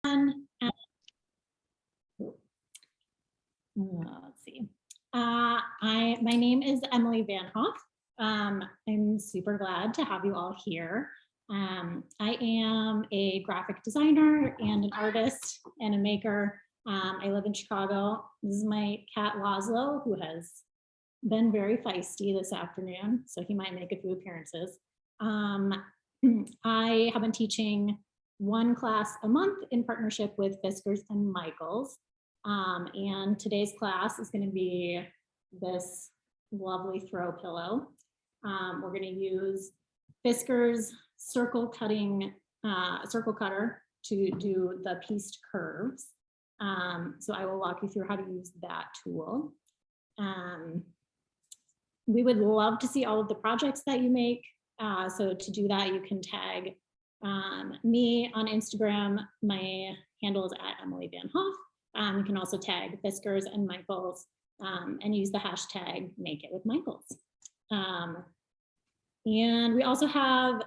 Let's see. My name is Emily Van Hoff. I'm super glad to have you all here. I am a graphic designer and an artist and a maker. I live in Chicago. This is my cat Laszlo, who has been very feisty this afternoon, so he might make a few appearances. I have been teaching one class a month in partnership with Fiskars and Michaels. And today's class is going to be this lovely throw pillow. We're going to use Fiskars circle cutter to do the pieced curves. So I will walk you through how to use that tool. We would love to see all of the projects that you make. So to do that, you can tag me on Instagram. My handle is @Emily Van Hoff. You can also tag Fiskars and Michaels and use the hashtag #MakeItWithMichaels. And we also have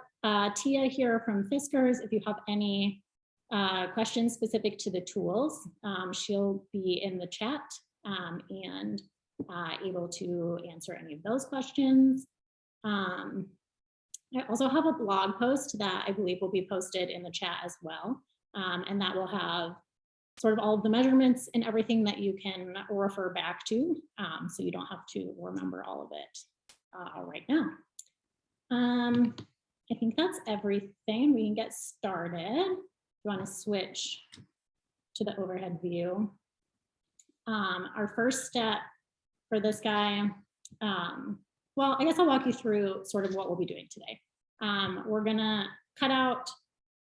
Tia here from Fiskars. If you have any questions specific to the tools, she'll be in the chat and able to answer any of those questions. I also have a blog post that I believe will be posted in the chat as well. And that will have sort of all of the measurements and everything that you can refer back to. So you don't have to remember all of it right now. I think that's everything. We can get started. You want to switch to the overhead view. Our first step for this guy, well, I guess I'll walk you through sort of what we'll be doing today. We're gonna cut out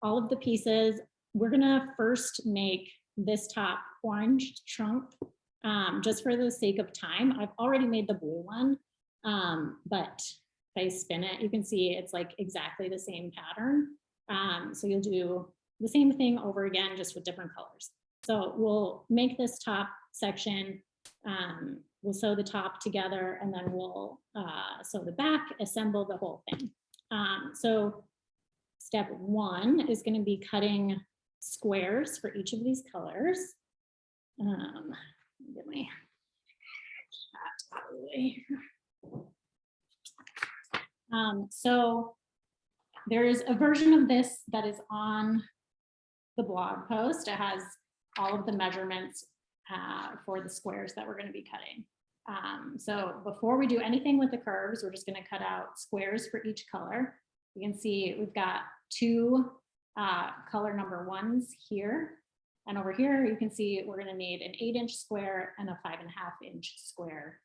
all of the pieces. We're gonna first make this top orange trunk just for the sake of time. I've already made the blue one, but if I spin it, you can see it's like exactly the same pattern. So you'll do the same thing over again, just with different colors. So we'll make this top section. We'll sew the top together and then we'll sew the back, assemble the whole thing. So step one is going to be cutting squares for each of these colors. Get my cat out of the way. So there's a version of this that is on the blog post. It has all of the measurements for the squares that we're going to be cutting. So before we do anything with the curves, we're just going to cut out squares for each color. You can see we've got two color number ones here. And over here, you can see we're going to need an 8-inch square and a 5.5-inch square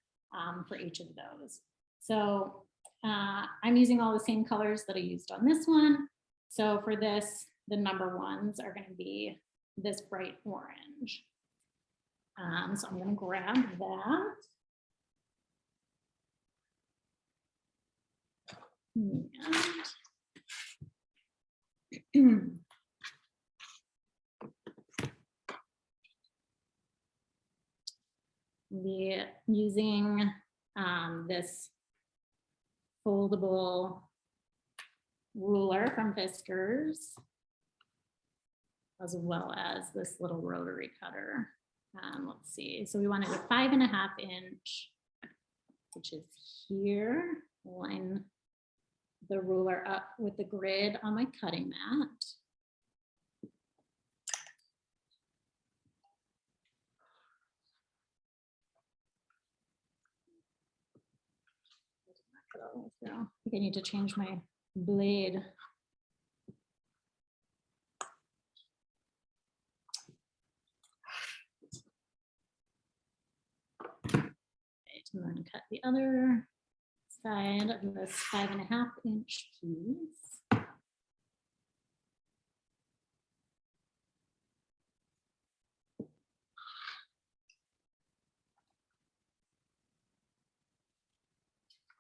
for each of those. So I'm using all the same colors that I used on this one. So for this, the number ones are going to be this bright orange. So I'm going to grab that. And we're using this foldable ruler from Fiskars, as well as this little rotary cutter. Let's see, so we wanted a 5.5-inch, which is here. Line the ruler up with the grid on my cutting mat. I think I need to change my blade. And then cut the other side of this 5.5-inch piece.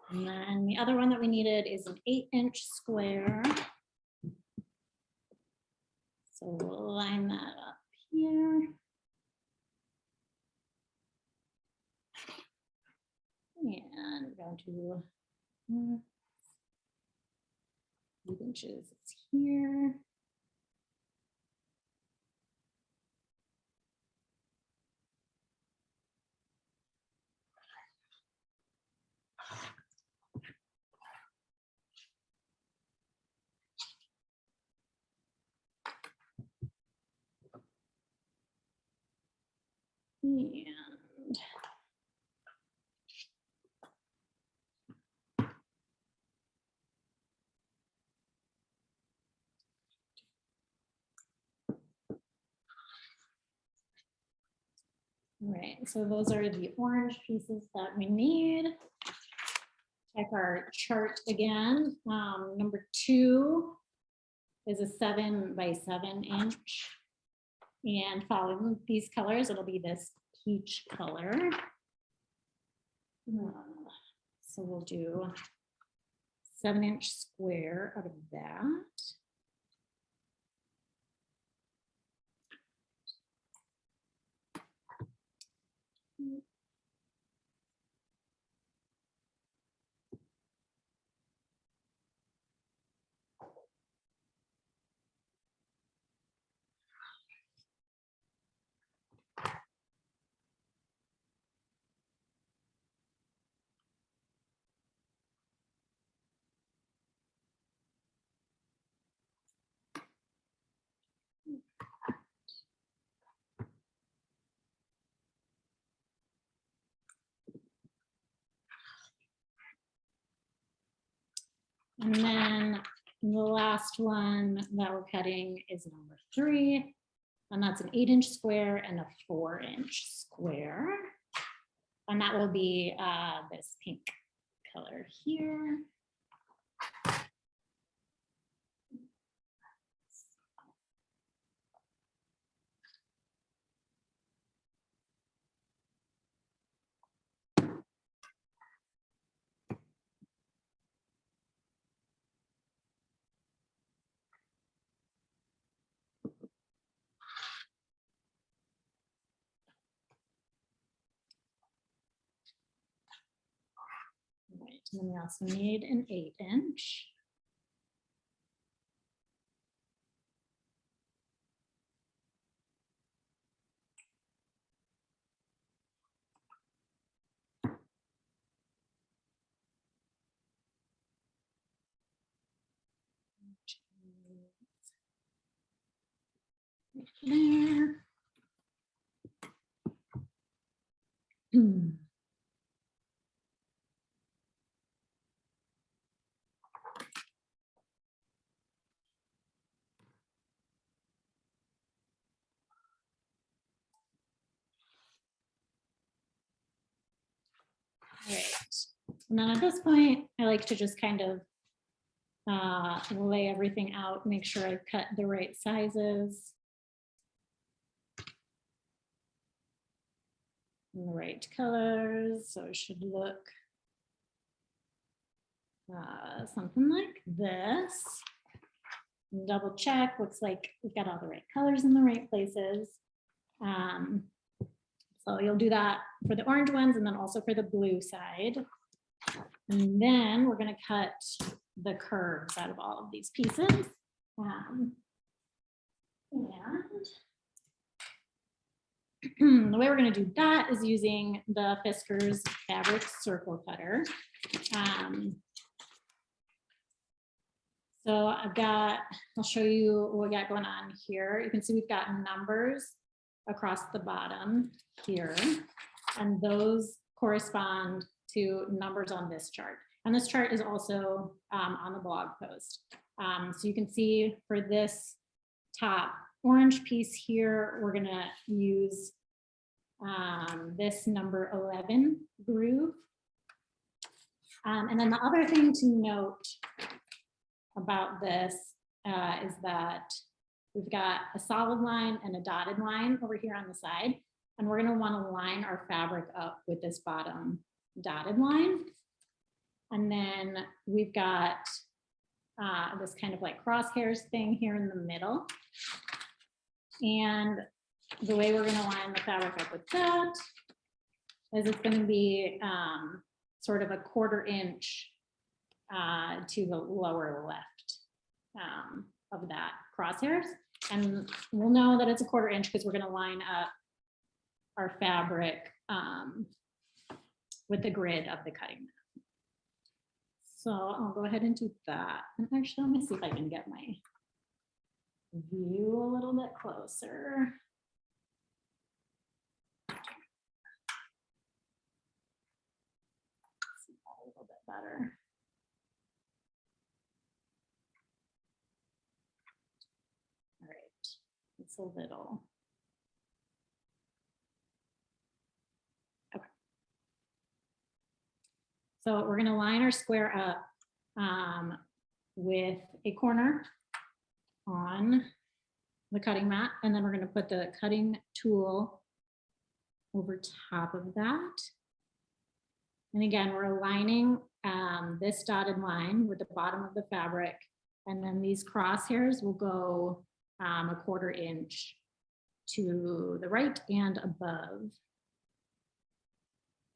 And then the other one that we needed is an 8-inch square. So we'll line that up here. And we're going to 8 inches, it's here. All right, so those are the orange pieces that we need. Check our chart again. Number 2 is a 7 by 7 inch. And following these colors, it'll be this peach color. So we'll do 7-inch square out of that. And then the last one that we're cutting is number 3, and that's an 8-inch square and a 4-inch square. And that will be this pink color here. Right, and then we also need an 8-inch. Right there. All right, and then at this point, I like to just kind of lay everything out, make sure I've cut the right sizes. And the right colors, so it should look something like this. And double check, looks like we've got all the right colors in the right places. So you'll do that for the orange ones and then also for the blue side. And then we're gonna cut the curves out of all of these pieces. And the way we're gonna do that is using the Fiskars fabric circle cutter. So I'll show you what we got going on here. You can see we've got numbers across the bottom here, and those correspond to numbers on this chart. And this chart is also on the blog post. So you can see for this top orange piece here, we're gonna use this number 11 groove. And then the other thing to note about this is that we've got a solid line and a dotted line over here on the side, and we're gonna wanna line our fabric up with this bottom dotted line. And then we've got this kind of like crosshairs thing here in the middle. And the way we're gonna line the fabric up with that is it's gonna be sort of a 1/4 inch to the lower left of that crosshairs. And we'll know that it's a 1/4 inch because we're gonna line up our fabric with the grid of the cutting mat. So I'll go ahead and do that. And actually, let me see if I can get my view a little bit closer. See that a little bit better. All right, it's a little. So we're gonna line our square up with a corner on the cutting mat, and then we're gonna put the cutting tool over top of that. And again, we're aligning this dotted line with the bottom of the fabric, and then these crosshairs will go a 1/4 inch to the right and above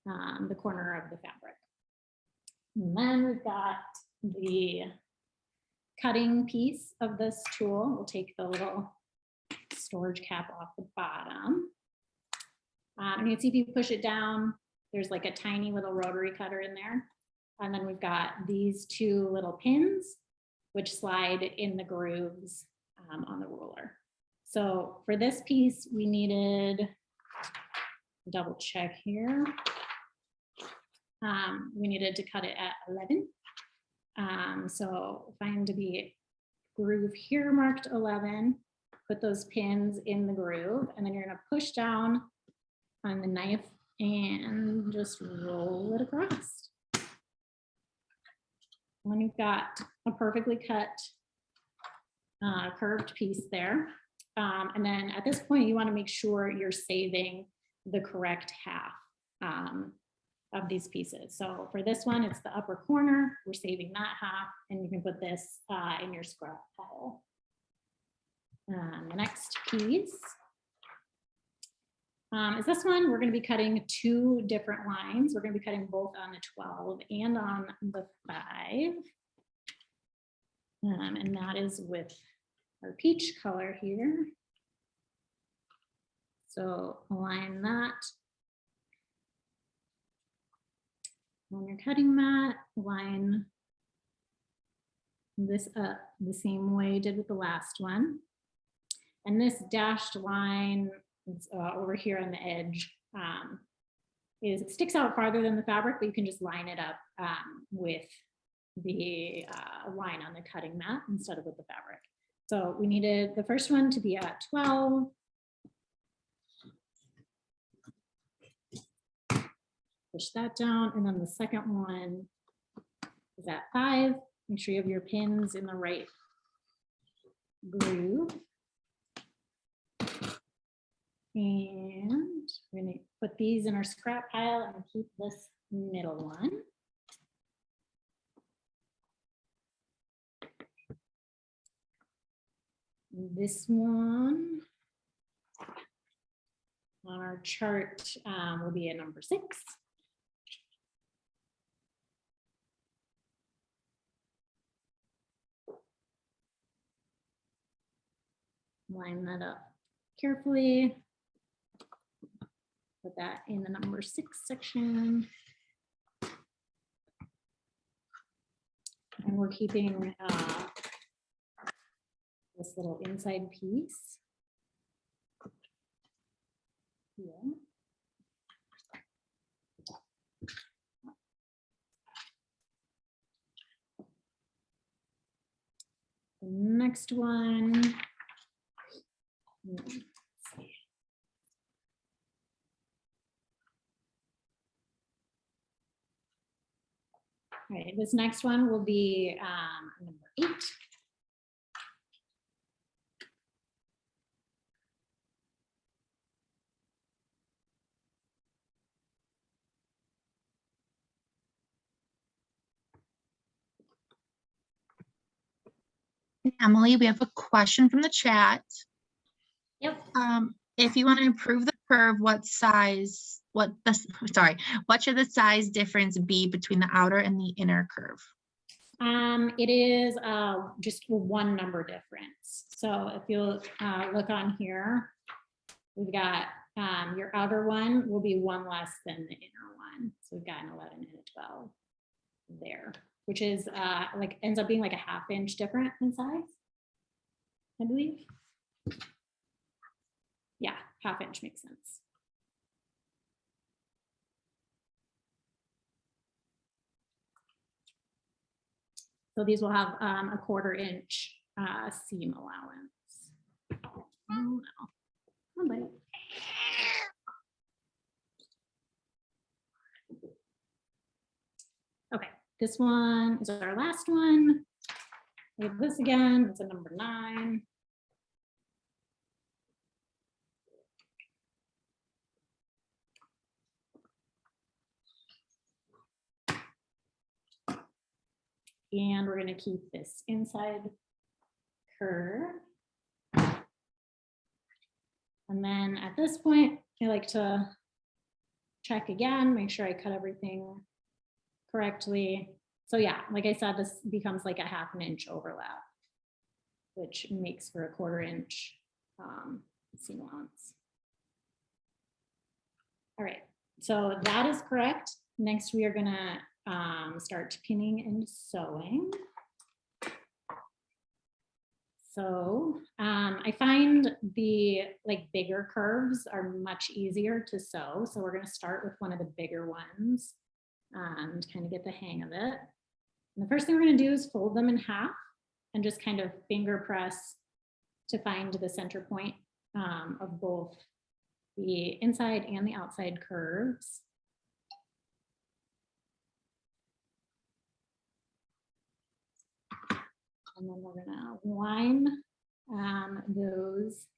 the corner of the fabric. And then we've got the cutting piece of this tool. We'll take the little storage cap off the bottom. And you can see if you push it down, there's like a tiny little rotary cutter in there. And then we've got these 2 little pins, which slide in the grooves on the ruler. So for this piece, we needed, double check here. We needed to cut it at 11. So find the groove here marked 11, put those pins in the groove, and then you're gonna push down on the knife and just roll it across. When you've got a perfectly cut curved piece there. And then at this point, you wanna make sure you're saving the correct half of these pieces. So for this one, it's the upper corner. We're saving that half, and you can put this in your scrap pile. The next piece is this one. We're going to be cutting 2 different lines. We're going to be cutting both on the 12 and on the 5. And that is with our peach color here. So align that on your cutting mat, line this up the same way you did with the last one. And this dashed line over here on the edge it sticks out farther than the fabric, but you can just line it up with the line on the cutting mat instead of with the fabric. So we needed the first one to be at 12. Push that down, and then the second one is at 5. Make sure you have your pins in the right groove. And we're gonna put these in our scrap pile and keep this middle one. This one on our chart will be at number 6. Line that up carefully. Put that in the number 6 section. And we're keeping this little inside piece here. The next one. Let's see. All right, this next one will be number 8. Emily, we have a question from the chat. Yep. If you want to improve the curve, what should the size difference be between the outer and the inner curve? It is just 1 number difference. So if you look on here, we've got your outer one will be 1 less than the inner one. So we've got an 11 and a 12 there, which is like ends up being like a 1/2 inch different in size, I believe. Yeah, 1/2 inch makes sense. So these will have a 1/4 inch seam allowance. Oh, no. Oh, buddy. this one is our last one. We have this again, it's a number 9. And we're gonna keep this inside curve. And then at this point, I like to check again, make sure I cut everything correctly. So yeah, like I said, this becomes like a 1/2 inch overlap, which makes for a 1/4 inch seam allowance. All right, so that is correct. Next, we are gonna start pinning and sewing. So I find the bigger curves are much easier to sew. So we're going to start with one of the bigger ones and kind of get the hang of it. And the first thing we're going to do is fold them in half and just kind of finger press to find the center point of both the inside and the outside curves. And then we're gonna line those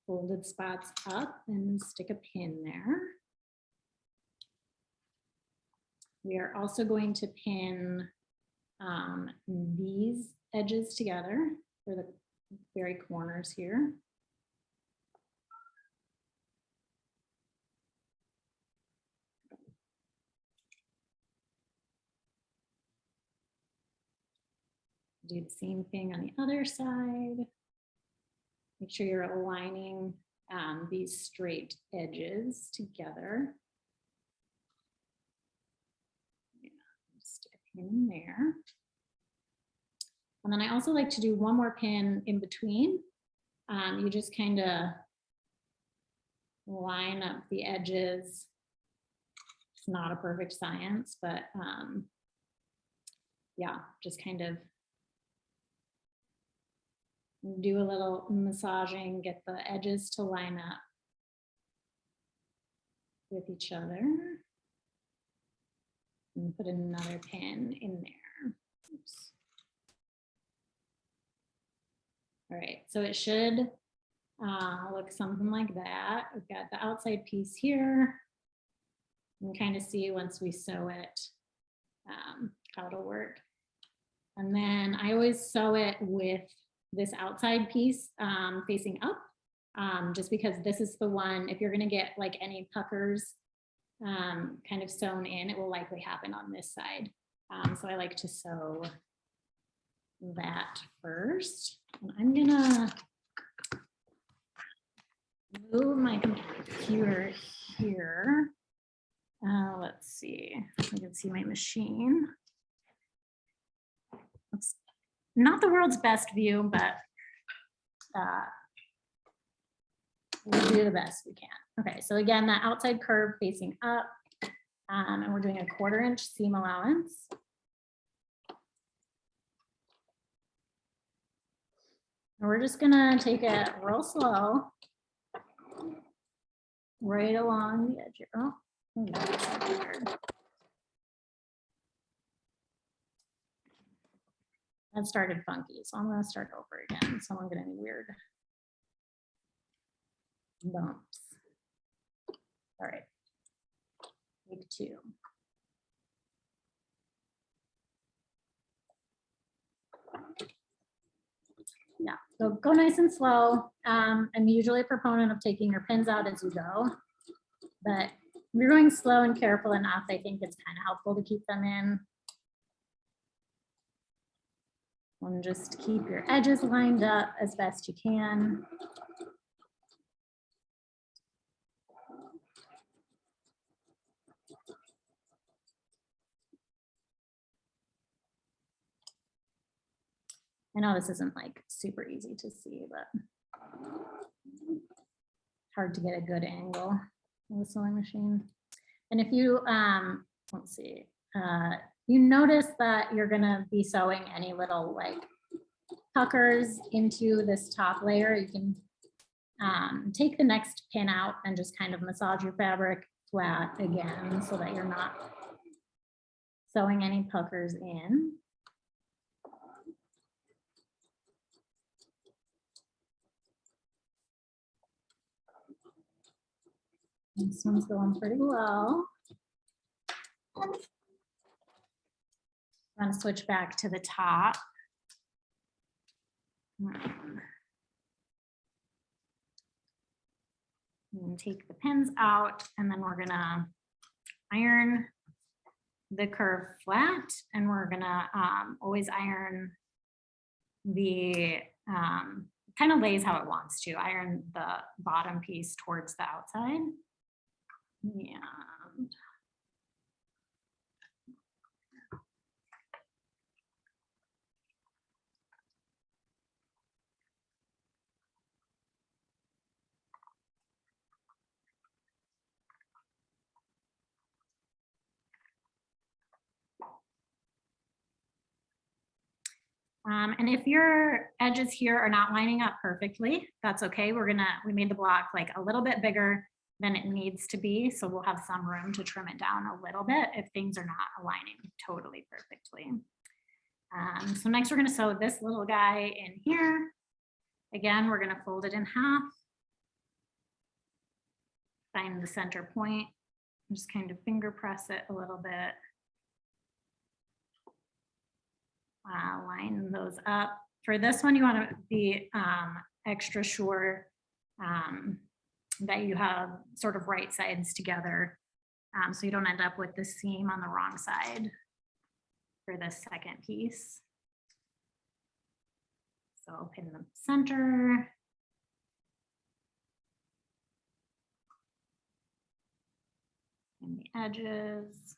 folded spots up and stick a pin there. We are also going to pin these edges together for the very corners here. Do the same thing on the other side. Make sure you're aligning these straight edges together. Yeah, stick a pin in there. And then I also like to do one more pin in between. You just kind of line up the edges. It's not a perfect science, but yeah, just kind of do a little massaging, get the edges to line up with each other. And put another pin in there. Oops. All right, so it should look something like that. We've got the outside piece here. You can kind of see once we sew it, how it'll work. And then I always sew it with this outside piece facing up, just because this is the one, if you're gonna get like any puckers kind of sewn in, it will likely happen on this side. So I like to sew that first. And I'm gonna move my computer here. Let's see, you can see my machine. It's not the world's best view, but we'll do the best we can. Okay, so again, that outside curve facing up, and we're doing a 1/4 inch seam allowance. And we're just gonna take it real slow, right along the edge here. Oh, that's weird. That started funky, so I'm gonna start over again. So I'm getting weird bumps. All right, take 2. Yeah, so go nice and slow. I'm usually a proponent of taking your pins out as you go, but if you're going slow and careful enough, I think it's kind of helpful to keep them in. And just keep your edges lined up as best you can. I know this isn't like super easy to see, but hard to get a good angle of the sewing machine. And if you, let's see, you notice that you're gonna be sewing any little like puckers into this top layer, you can take the next pin out and just kind of massage your fabric flat again so that you're not sewing any puckers in. This one's going pretty well. I'm going to switch back to the top. And take the pins out, and then we're gonna iron the curve flat, and we're gonna always iron the kind of lays how it wants to. Iron the bottom piece towards the outside. And and if your edges here are not lining up perfectly, that's okay. We made the block like a little bit bigger than it needs to be. So we'll have some room to trim it down a little bit if things are not aligning totally perfectly. So next we're gonna sew this little guy in here. Again, we're gonna fold it in half. Find the center point, just kind of finger press it a little bit. Line those up. For this one, you want to be extra sure that you have sort of right sides together, so you don't end up with the seam on the wrong side for this second piece. So pin the center. And the edges.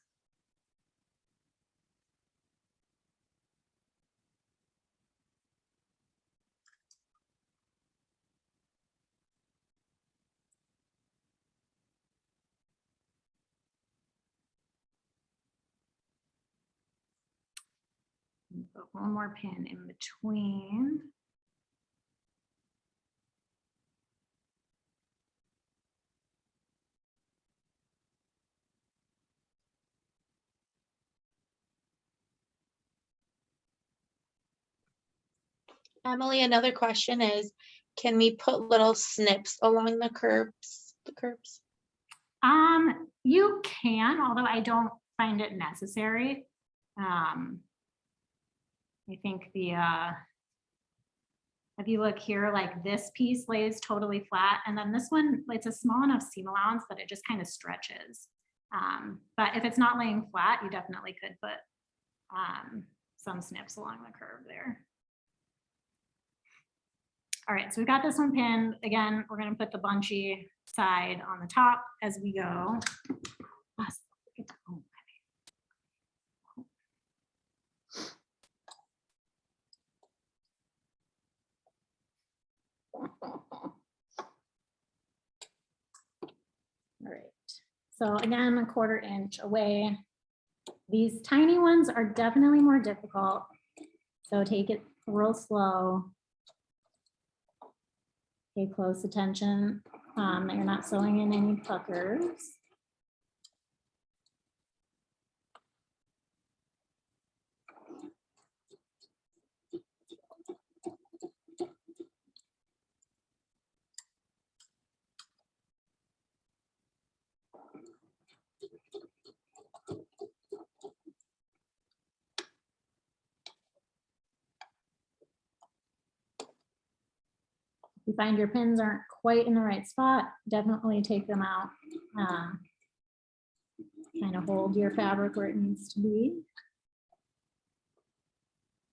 Put one more pin in between. Emily, another question is, can we put little snips along the curves? You can, although I don't find it necessary. I think if you look here, like this piece lays totally flat, and then this one, it's a small enough seam allowance that it just kind of stretches. But if it's not laying flat, you definitely could put some snips along the curve there. All right, so we got this one pinned. Again, we're gonna put the bunchy side on the top as we go. All right, so again, 1/4 inch away. These tiny ones are definitely more difficult, so take it real slow. Pay close attention that you're not sewing in any puckers. If you find your pins aren't quite in the right spot, definitely take them out. Kind of hold your fabric where it needs to be.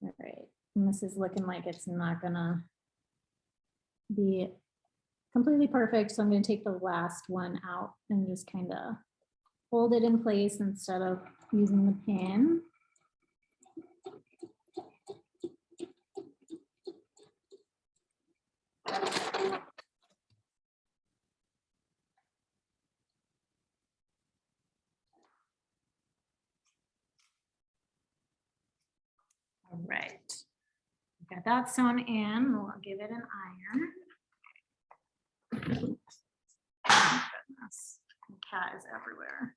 All right, and this is looking like it's not gonna be completely perfect, so I'm gonna take the last one out and just kind of hold it in place instead of using the pin. All right, got that sewn in. We'll give it an iron. Oh, goodness, the cat is everywhere.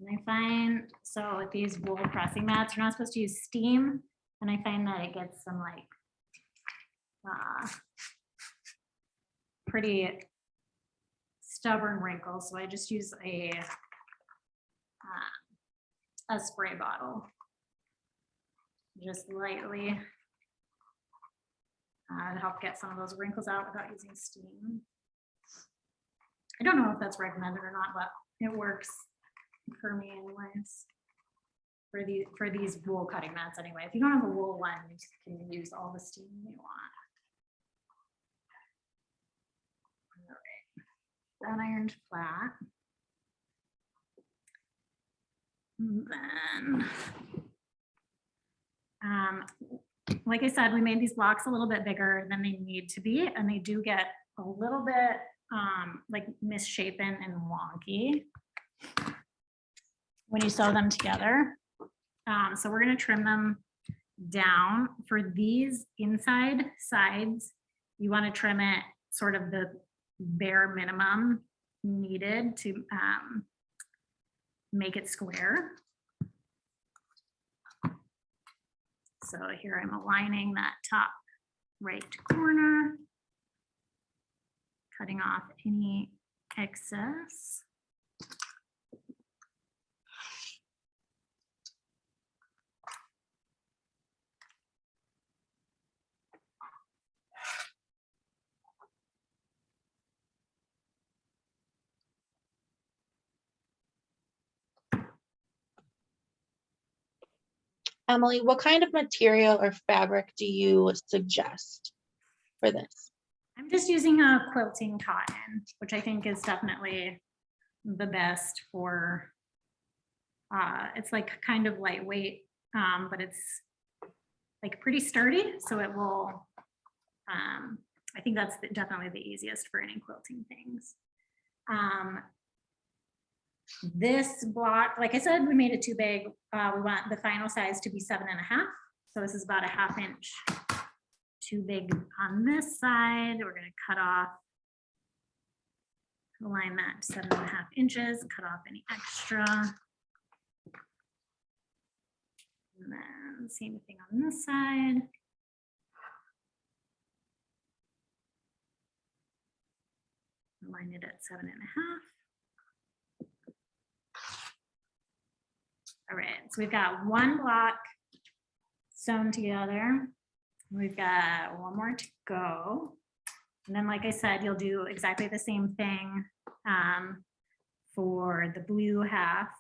And I find, so with these wool pressing mats, you're not supposed to use steam. And I find that it gets some like pretty stubborn wrinkles. So I just use a spray bottle. Just lightly to help get some of those wrinkles out without using steam. I don't know if that's recommended or not, but it works for me anyways. For these wool cutting mats anyway. If you don't have a wool one, you can use all the steam you want. All right, that ironed flat. And then, like I said, we made these blocks a little bit bigger than they need to be, and they do get a little bit like misshapen and wonky when you sew them together. So we're going to trim them down. For these inside sides, you want to trim it sort of the bare minimum needed to make it square. So here I'm aligning that top right corner, cutting off any excess. Emily, what kind of material or fabric do you suggest for this? I'm just using a quilting cotton, which I think is definitely the best for, it's like kind of lightweight, but it's like pretty sturdy. So it will, I think that's definitely the easiest for any quilting things. This block, like I said, we made it too big. We want the final size to be 7.5. So this is about a 1/2 inch too big on this side. We're going to cut off, align that to 7.5 inches, cut off any extra. And then same thing on this side. Align it at 7.5. All right, so we've got one block sewn together. We've got one more to go. And then, like I said, you'll do exactly the same thing for the blue half.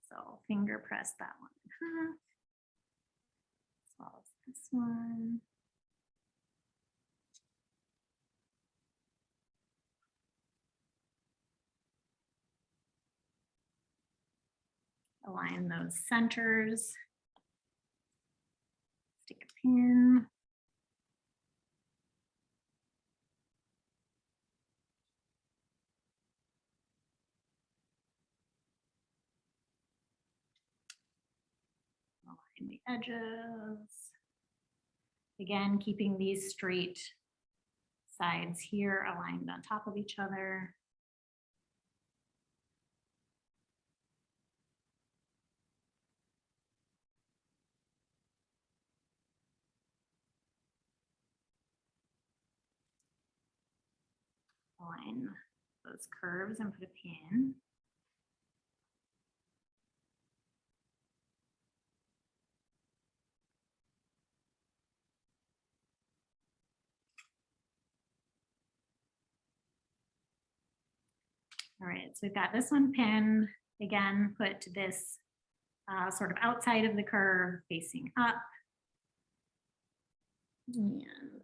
So finger press that one in half, as well as this one. Align those centers. Stick a pin. Align the edges. Again, keeping these straight sides here aligned on top of each other. Align those curves and put a pin. All right, so we've got this one pinned. Again, put this sort of outside of the curve, facing up. And again,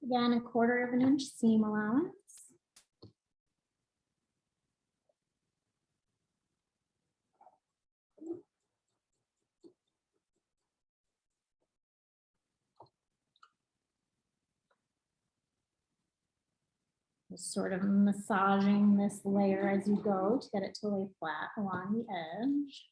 1/4 inch seam allowance. Just sort of massaging this layer as you go to get it to lay flat along the edge.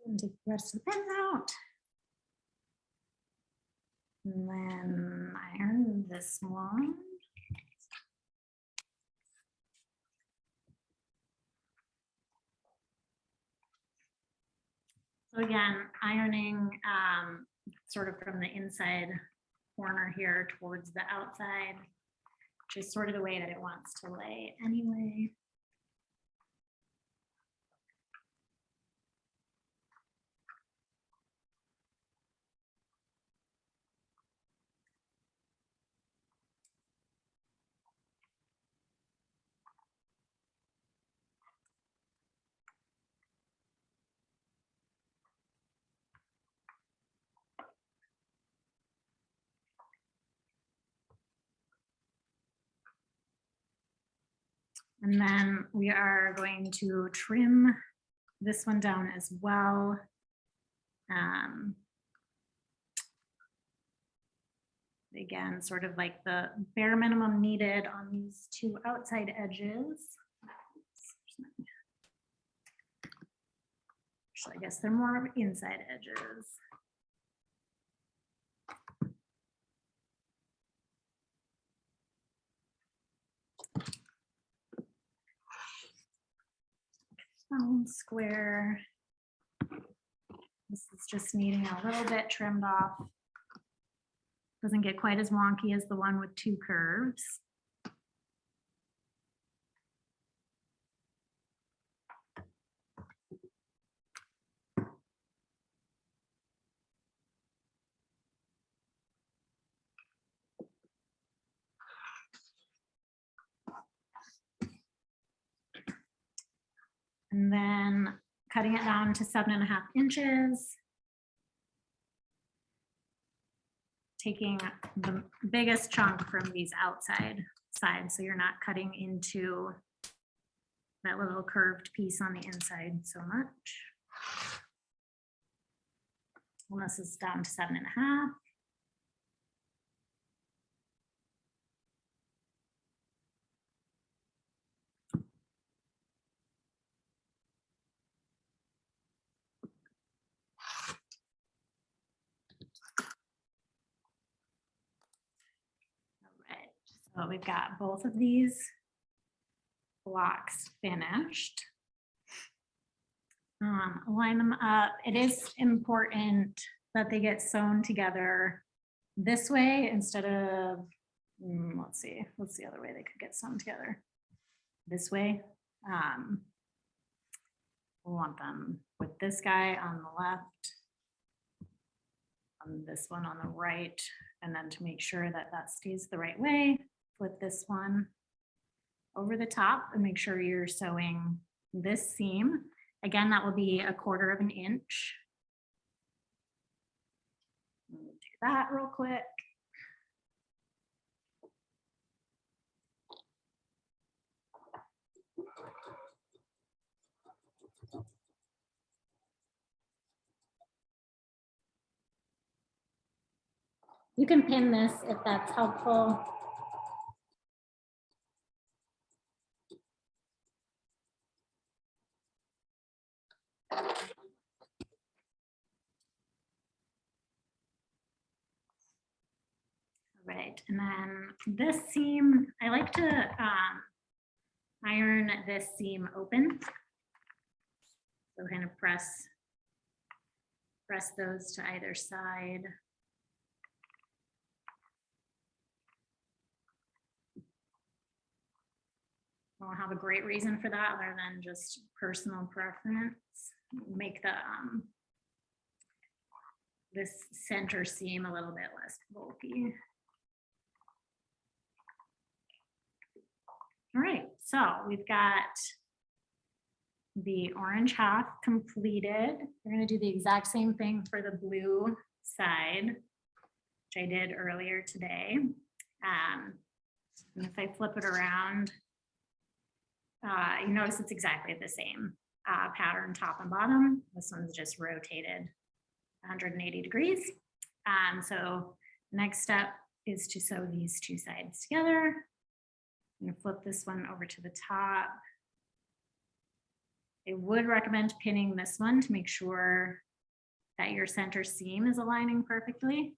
And take the rest of the pins out. And then iron this one. So again, ironing sort of from the inside corner here towards the outside, which is sort of the way that it wants to lay anyway. And then we are going to trim this one down as well. Again, sort of like the bare minimum needed on these two outside edges. Actually, I guess they're more of inside edges. Square. This is just needing a little bit trimmed off. Doesn't get quite as wonky as the one with two curves. And then cutting it down to 7.5 inches. Taking the biggest chunk from these outside sides, so you're not cutting into that little curved piece on the inside so much. And this is down to 7.5. So we've got both of these blocks finished. Line them up. It is important that they get sewn together this way instead of, let's see, what's the other way they could get sewn together? This way. We want them with this guy on the left, on this one on the right, and then to make sure that that stays the right way, flip this one over the top and make sure you're sewing this seam. Again, that will be 1/4 inch. Do that real quick. You can pin this if that's helpful. Right, and then this seam, I like to iron this seam open. So kind of press those to either side. I don't have a great reason for that other than just personal preference. Make the this center seam a little bit less bulky. All right, so we've got the orange half completed. We're going to do the exact same thing for the blue side, which I did earlier today. And if I flip it around, you notice it's exactly the same pattern, top and bottom. This one's just rotated 180 degrees. So next step is to sew these two sides together. I'm going to flip this one over to the top. I would recommend pinning this one to make sure that your center seam is aligning perfectly.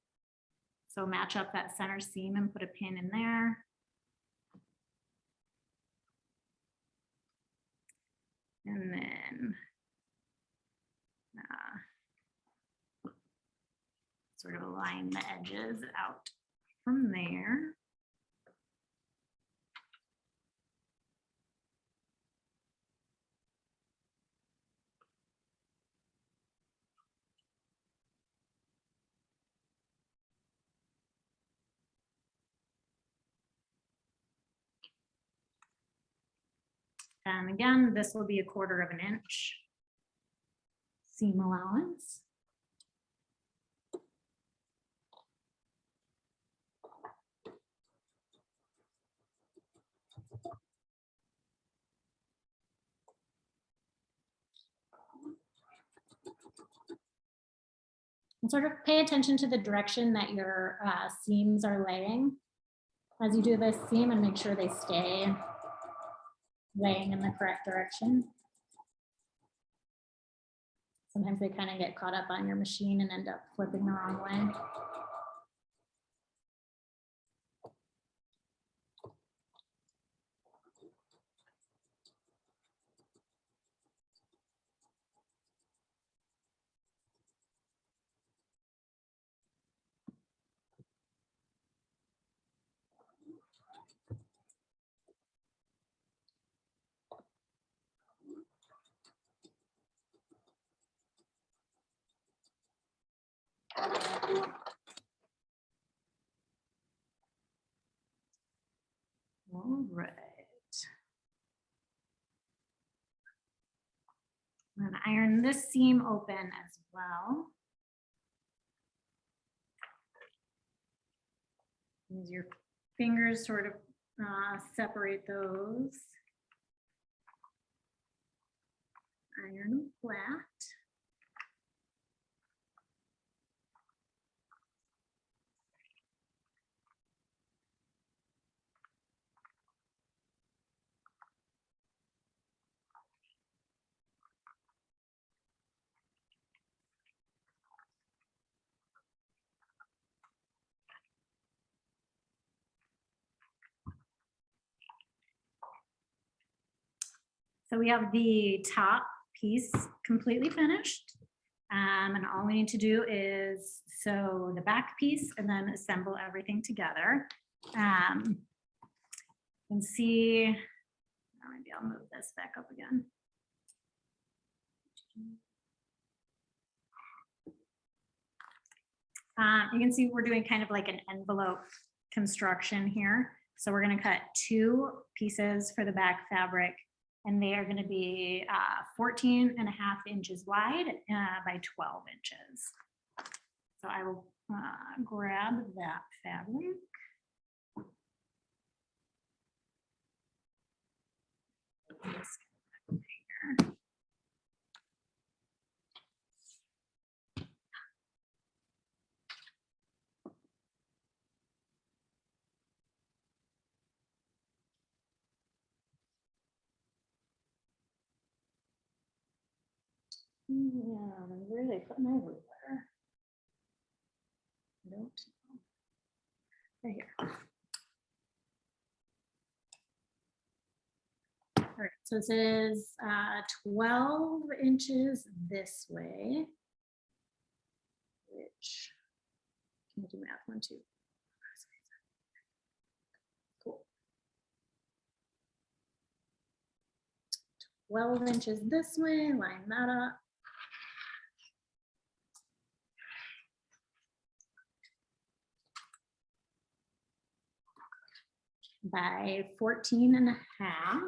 So match up that center seam and put a pin in there. And then sort of align the edges out from there. And again, this will be 1/4 of an inch seam allowance. And sort of pay attention to the direction that your seams are laying as you do this seam, and make sure they stay laying in the correct direction. Sometimes they kind of get caught up on your machine and end up flipping the wrong way. All right. I'm going to iron this seam open as well. Use your fingers, sort of separate those. Iron them flat. So we have the top piece completely finished. And all we need to do is sew the back piece and then assemble everything together. You can see, maybe I'll move this back up again. You can see we're doing kind of like an envelope construction here. So we're going to cut 2 pieces for the back fabric, and they are going to be 14.5 inches wide by 12 inches. So I will grab that fabric. Yeah, where did I put my ruler? I don't know. Right here. All right, so this is 12 inches this way, which, can you do math? 1, 2. Cool. 12 inches this way, line that up. By 14 and a half.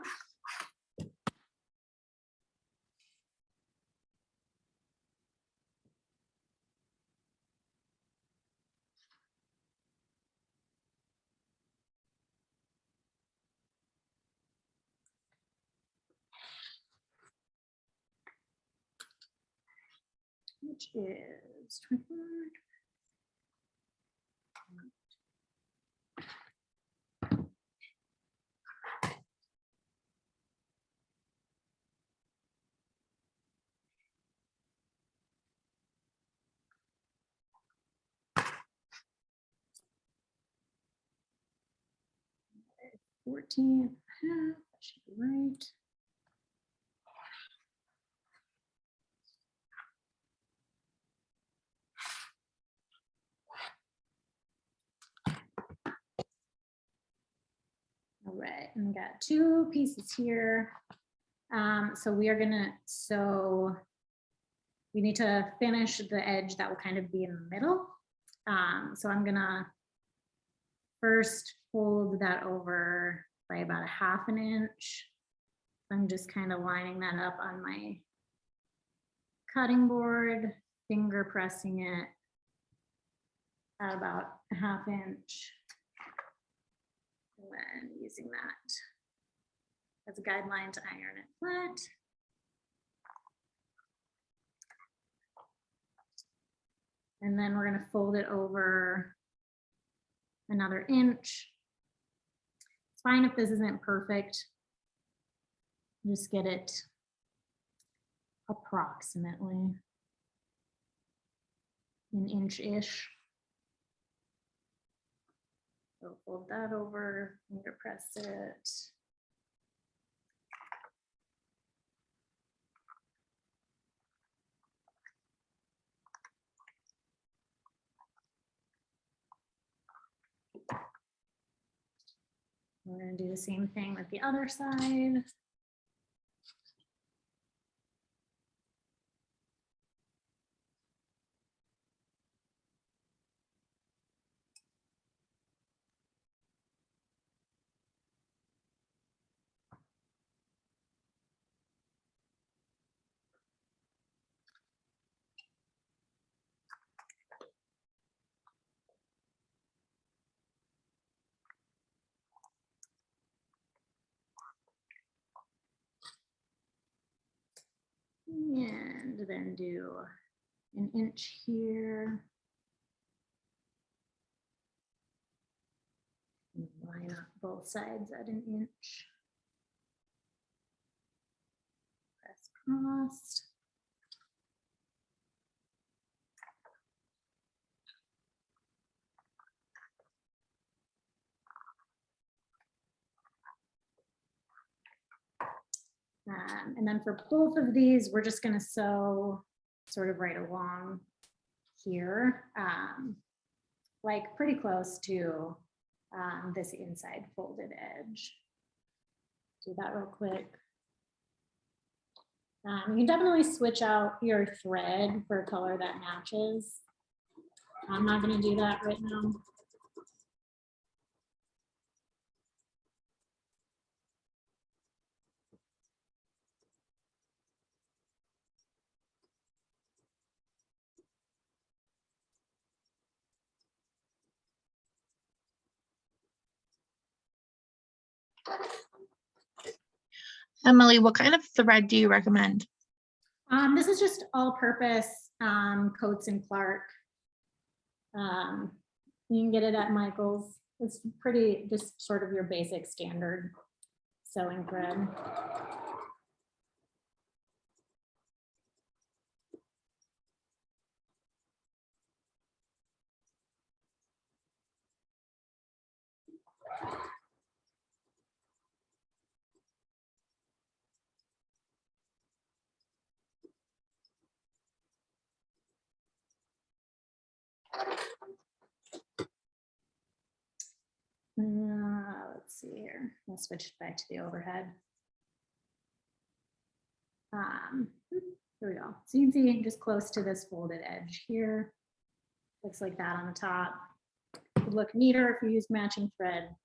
Which is 24. Okay, 14 and a half, that should be right. All right, and we got 2 pieces here. So we are gonna sew, we need to finish the edge that will kind of be in the middle. So I'm gonna first fold that over by about a 1/2 inch. I'm just kind of lining that up on my cutting board, finger pressing it at about a 1/2 inch. And then using that as a guideline to iron it flat. And then we're going to fold it over another inch. It's fine if this isn't perfect. Just get it approximately an inch-ish. So fold that over, finger press it. We're going to do the same thing with the other side. And then do an inch here. And line up both sides at an inch. Press cross. And then for both of these, we're just going to sew sort of right along here, like pretty close to this inside folded edge. Do that real quick. You can definitely switch out your thread for a color that matches. I'm not going to do that right now. Emily, what kind of thread do you recommend? This is just all-purpose Coats and Clark. You can get it at Michael's. It's pretty, just sort of your basic standard sewing thread. Let's see here. I'll switch back to the overhead. Here we go. So you can see just close to this folded edge here. Looks like that on the top. Would look neater if you use matching thread.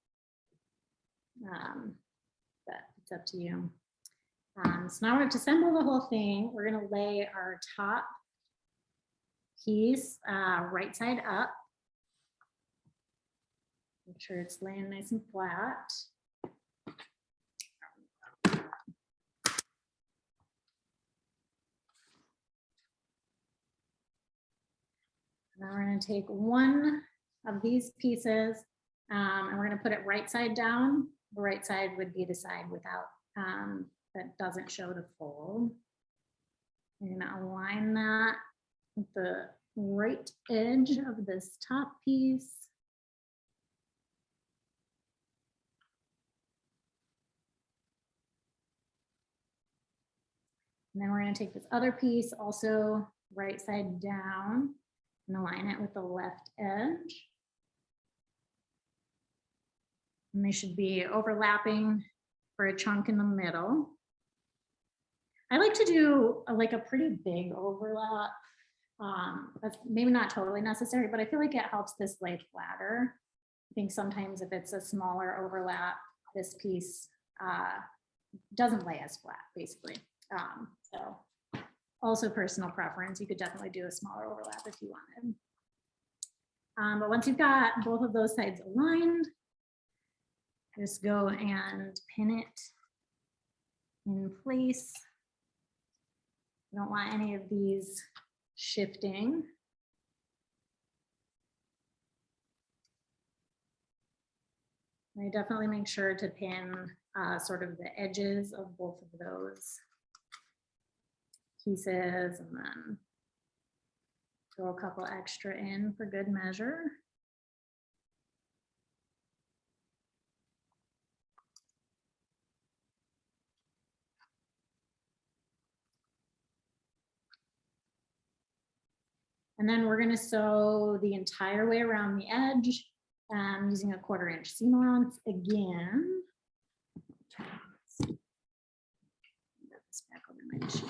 But it's up to you. So now we have to assemble the whole thing. We're going to lay our top piece right side up. Make sure it's laying nice and flat. Now we're going to take one of these pieces and we're going to put it right side down. The right side would be the side without that doesn't show the fold. You're going to align that with the right edge of this top piece. And then we're going to take this other piece, also right side down, and align it with the left edge. And they should be overlapping for a chunk in the middle. I like to do like a pretty big overlap. That's maybe not totally necessary, but I feel like it helps this lay flatter. I think sometimes if it's a smaller overlap, this piece doesn't lay as flat, basically. So also personal preference, you could definitely do a smaller overlap if you wanted. But once you've got both of those sides aligned, just go and pin it in place. You don't want any of these shifting. I definitely make sure to pin sort of the edges of both of those pieces and then throw a couple extra in for good measure. And then we're going to sew the entire way around the edge using a 1/4 inch seam allowance again. Get this back over my machine.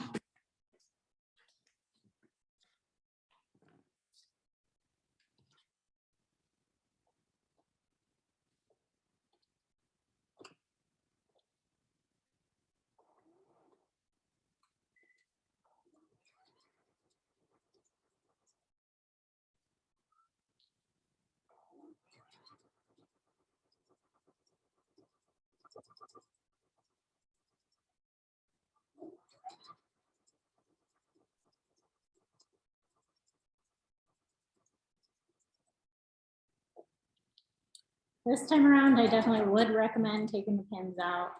This time around, I definitely would recommend taking the pins out,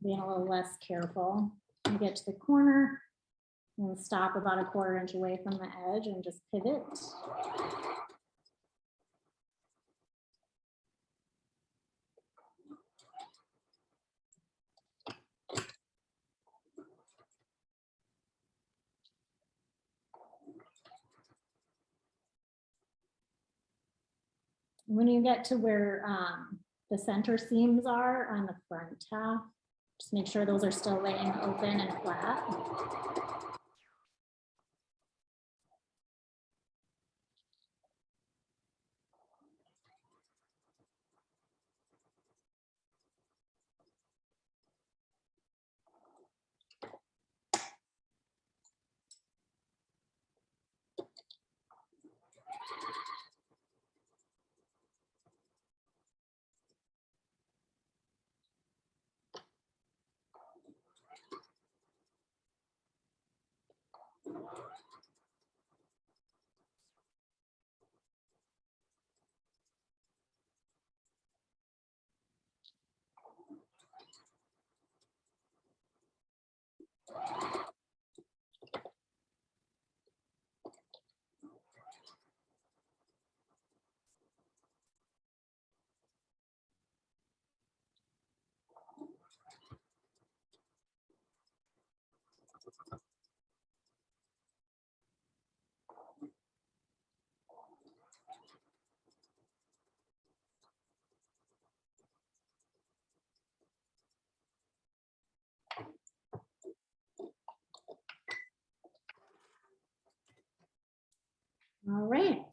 being a little less careful. You get to the corner and stop about a 1/4 inch away from the edge and just pivot. When you get to where the center seams are on the front half, just make sure those are still laying open and flat.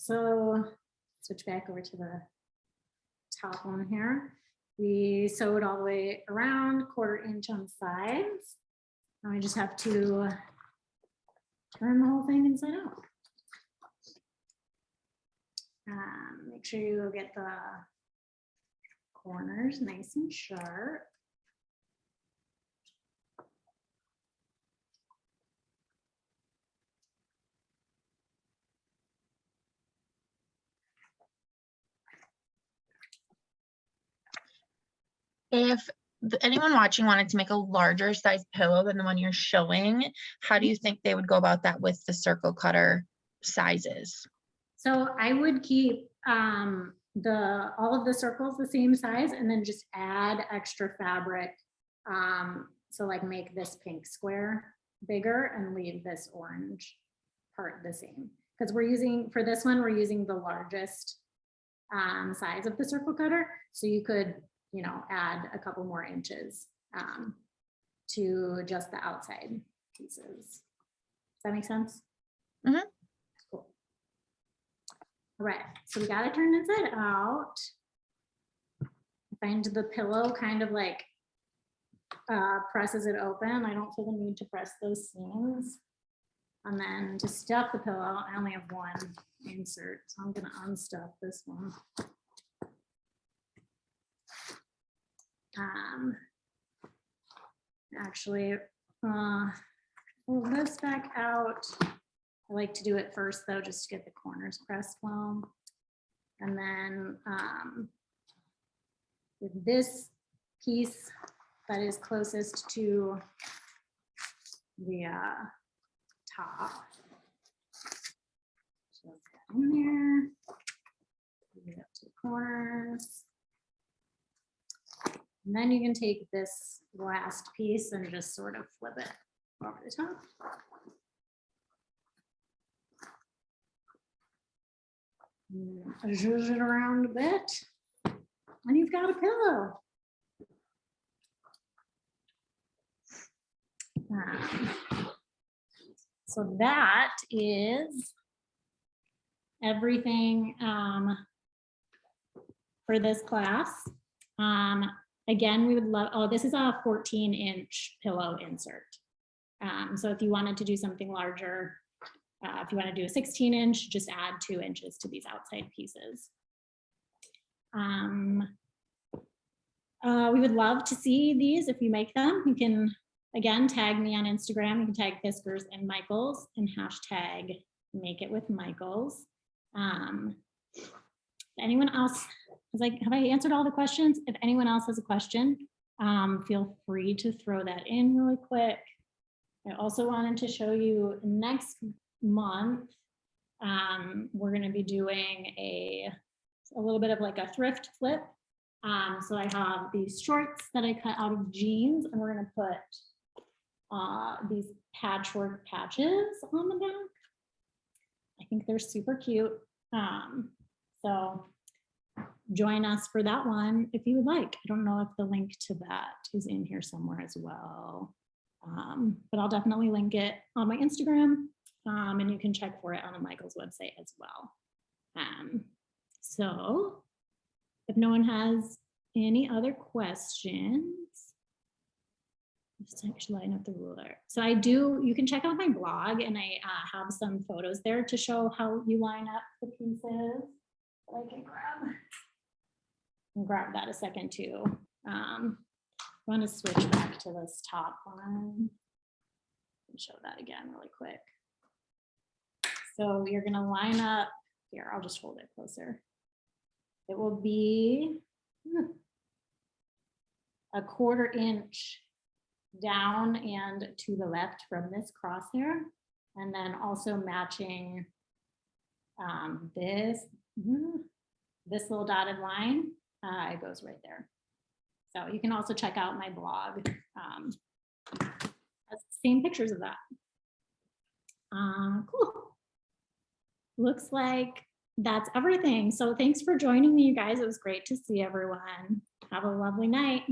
so switch back over to the top one here. We sewed all the way around, 1/4 inch on sides. Now we just have to turn the whole thing inside out. Make sure you get the corners nice and sharp. If anyone watching wanted to make a larger size pillow than the one you're showing, how do you think they would go about that with the circle cutter sizes? So I would keep all of the circles the same size and then just add extra fabric. So like make this pink square bigger and leave this orange part the same. Because we're using, for this one, we're using the largest size of the circle cutter. So you could, you know, add a couple more inches to just the outside pieces. Does that make sense? Mm-hmm. Cool. All right, so we got to turn inside out. Find the pillow kind of like presses it open. I don't feel the need to press those seams. And then to stuff the pillow, I only have one insert, so I'm going to unstuff this one. Actually, pull this back out. I like to do it first though, just to get the corners pressed well. And then with this piece that is closest to the top, so in there, move it up to the corners. And then you can take this last piece and just sort of flip it over the top. Zhuzh it around a bit, and you've got a pillow. So that is everything for this class. Again, we would love, oh, this is a 14-inch pillow insert. So if you wanted to do something larger, if you want to do a 16-inch, just add 2 inches to these outside pieces. We would love to see these if you make them. You can, again, tag me on Instagram. You can tag Fiskars and Michaels and hashtag make it with Michaels. Anyone else? Have I answered all the questions? If anyone else has a question, feel free to throw that in really quick. I also wanted to show you next month, we're going to be doing a little bit of like a thrift flip. So I have these shorts that I cut out of jeans, and we're going to put these patchwork patches on the back. I think they're super cute. So join us for that one if you would like. I don't know if the link to that is in here somewhere as well, but I'll definitely link it on my Instagram, and you can check for it on the Michaels website as well. So if no one has any other questions, just actually line up the ruler. So you can check out my blog, and I have some photos there to show how you line up the pieces. I can grab that a second too. I want to switch back to this top one and show that again really quick. So you're going to line up here. I'll just hold it closer. It will be a 1/4 inch down and to the left from this crosshair, and then also matching this little dotted line. It goes right there. So you can also check out my blog. Same pictures of that. Cool. Looks like that's everything. So thanks for joining me, you guys. It was great to see everyone. Have a lovely night.